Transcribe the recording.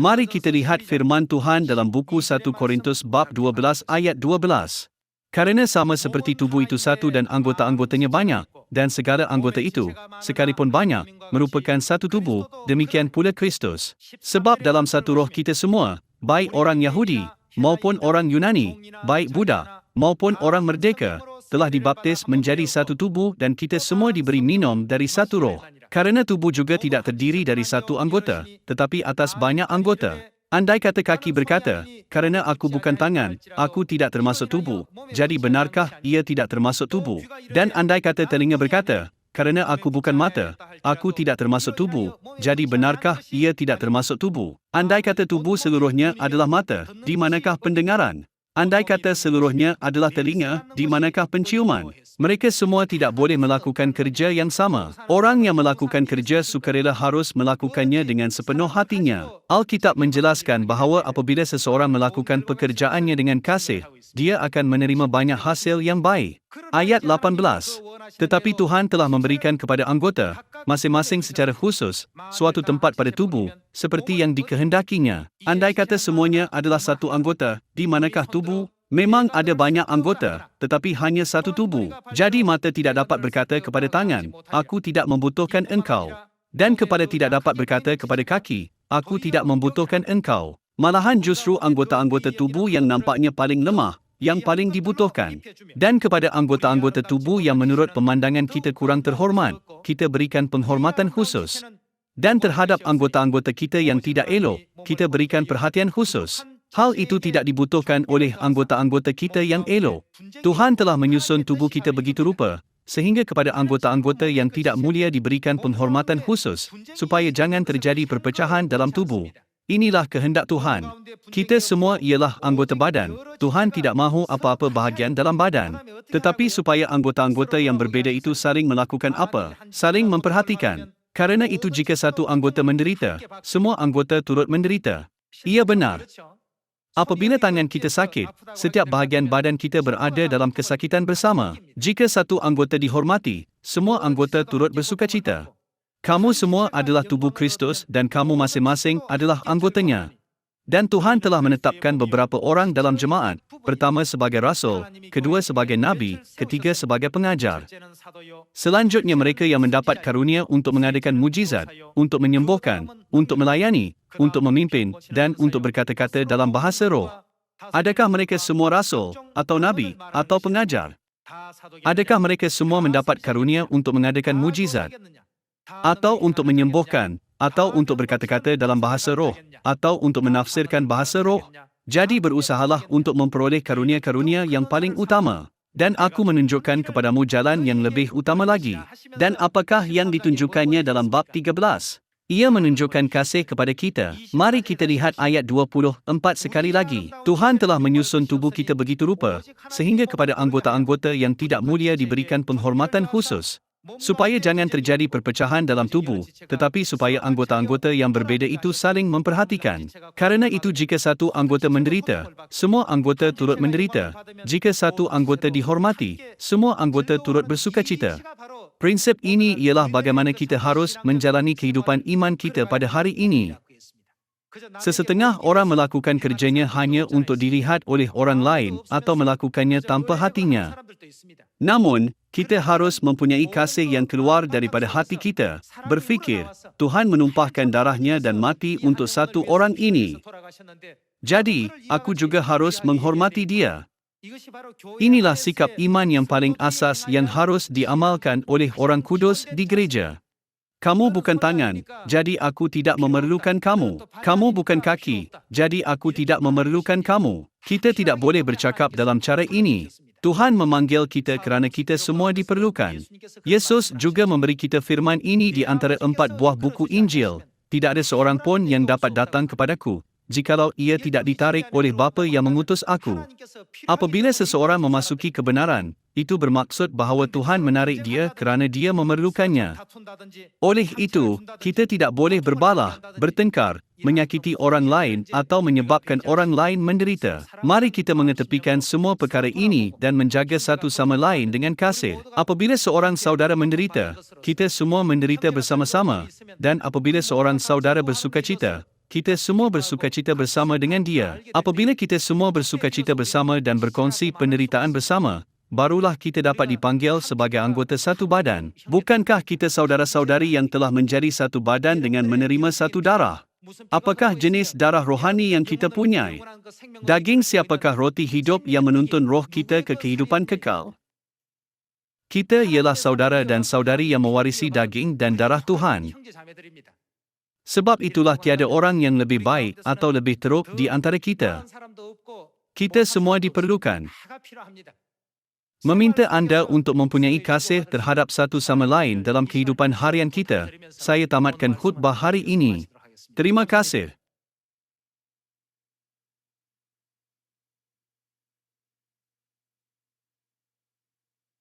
Mari kita lihat firman Tuhan dalam buku 1 Korintus bab 12 ayat 12. Kerana sama seperti tubuh itu satu dan anggota-anggotanya banyak, dan segala anggota itu, sekalipun banyak, merupakan satu tubuh, demikian pula Kristus. Sebab dalam satu roh kita semua, baik orang Yahudi, maupun orang Yunani, baik budak, maupun orang merdeka, telah dibaptis menjadi satu tubuh dan kita semua diberi minum dari satu roh. Kerana tubuh juga tidak terdiri dari satu anggota, tetapi atas banyak anggota. Andai kata kaki berkata, kerana aku bukan tangan, aku tidak termasuk tubuh, jadi benarkah ia tidak termasuk tubuh? Dan andai kata telinga berkata, kerana aku bukan mata, aku tidak termasuk tubuh, jadi benarkah ia tidak termasuk tubuh? Andai kata tubuh seluruhnya adalah mata, di manakah pendengaran? Andai kata seluruhnya adalah telinga, di manakah penciuman? Mereka semua tidak boleh melakukan kerja yang sama. Orang yang melakukan kerja sukarela harus melakukannya dengan sepenuh hatinya. Alkitab menjelaskan bahawa apabila seseorang melakukan pekerjaannya dengan kasih, dia akan menerima banyak hasil yang baik. Ayat 18. Tetapi Tuhan telah memberikan kepada anggota, masing-masing secara khusus, suatu tempat pada tubuh, seperti yang dikehendakinya. Andai kata semuanya adalah satu anggota, di manakah tubuh? Memang ada banyak anggota, tetapi hanya satu tubuh. Jadi mata tidak dapat berkata kepada tangan, aku tidak membutuhkan engkau. Dan kepada tidak dapat berkata kepada kaki, aku tidak membutuhkan engkau. Malahan justru anggota-anggota tubuh yang nampaknya paling lemah, yang paling dibutuhkan. Dan kepada anggota-anggota tubuh yang menurut pemandangan kita kurang terhormat, kita berikan penghormatan khusus. Dan terhadap anggota-anggota kita yang tidak elok, kita berikan perhatian khusus. Hal itu tidak dibutuhkan oleh anggota-anggota kita yang elok. Tuhan telah menyusun tubuh kita begitu rupa, sehingga kepada anggota-anggota yang tidak mulia diberikan penghormatan khusus, supaya jangan terjadi perpecahan dalam tubuh. Inilah kehendak Tuhan. Kita semua ialah anggota badan. Tuhan tidak mahu apa-apa bahagian dalam badan. Tetapi supaya anggota-anggota yang berbeza itu saling melakukan apa? Saling memperhatikan. Karena itu jika satu anggota menderita, semua anggota turut menderita. Ia benar. Apabila tangan kita sakit, setiap bahagian badan kita berada dalam kesakitan bersama. Jika satu anggota dihormati, semua anggota turut bersukacita. Kamu semua adalah tubuh Kristus dan kamu masing-masing adalah anggotanya. Dan Tuhan telah menetapkan beberapa orang dalam jemaat, pertama sebagai rasul, kedua sebagai nabi, ketiga sebagai pengajar. Selanjutnya mereka yang mendapat karunia untuk mengadakan mujizat, untuk menyembuhkan, untuk melayani, untuk memimpin, dan untuk berkata-kata dalam bahasa roh. Adakah mereka semua rasul, atau nabi, atau pengajar? Adakah mereka semua mendapat karunia untuk mengadakan mujizat? Atau untuk menyembuhkan, atau untuk berkata-kata dalam bahasa roh, atau untuk menafsirkan bahasa roh? Jadi berusahalah untuk memperoleh karunia-karunia yang paling utama. Dan aku menunjukkan kepadamu jalan yang lebih utama lagi. Dan apakah yang ditunjukkannya dalam bab 13? Ia menunjukkan kasih kepada kita. Mari kita lihat ayat 24 sekali lagi. Tuhan telah menyusun tubuh kita begitu rupa, sehingga kepada anggota-anggota yang tidak mulia diberikan penghormatan khusus. Supaya jangan terjadi perpecahan dalam tubuh, tetapi supaya anggota-anggota yang berbeza itu saling memperhatikan. Karena itu jika satu anggota menderita, semua anggota turut menderita. Jika satu anggota dihormati, semua anggota turut bersukacita. Prinsip ini ialah bagaimana kita harus menjalani kehidupan iman kita pada hari ini. Sesetengah orang melakukan kerjanya hanya untuk dilihat oleh orang lain atau melakukannya tanpa hatinya. Namun, kita harus mempunyai kasih yang keluar daripada hati kita. Berfikir, Tuhan menumpahkan darahnya dan mati untuk satu orang ini. Jadi, aku juga harus menghormati dia. Inilah sikap iman yang paling asas yang harus diamalkan oleh orang kudus di gereja. Kamu bukan tangan, jadi aku tidak memerlukan kamu. Kamu bukan kaki, jadi aku tidak memerlukan kamu. Kita tidak boleh bercakap dalam cara ini. Tuhan memanggil kita kerana kita semua diperlukan. Yesus juga memberi kita firman ini di antara 4 buah buku Injil. Tidak ada seorang pun yang dapat datang kepadaku, jikalau ia tidak ditarik oleh Bapa yang mengutus aku. Apabila seseorang memasuki kebenaran, itu bermaksud bahawa Tuhan menarik dia kerana dia memerlukannya. Oleh itu, kita tidak boleh berbalah, bertengkar, menyakiti orang lain atau menyebabkan orang lain menderita. Mari kita mengetepikan semua perkara ini dan menjaga satu sama lain dengan kasih. Apabila seorang saudara menderita, kita semua menderita bersama-sama. Dan apabila seorang saudara bersukacita, kita semua bersukacita bersama dengan dia. Apabila kita semua bersukacita bersama dan berkongsi penderitaan bersama, barulah kita dapat dipanggil sebagai anggota satu badan. Bukankah kita saudara-saudari yang telah menjadi satu badan dengan menerima satu darah? Apakah jenis darah rohani yang kita punyai? Daging siapakah roti hidup yang menuntun roh kita ke kehidupan kekal? Kita ialah saudara dan saudari yang mewarisi daging dan darah Tuhan. Sebab itulah tiada orang yang lebih baik atau lebih teruk di antara kita. Kita semua diperlukan. Meminta anda untuk mempunyai kasih terhadap satu sama lain dalam kehidupan harian kita. Saya tamatkan khutbah hari ini. Terima kasih.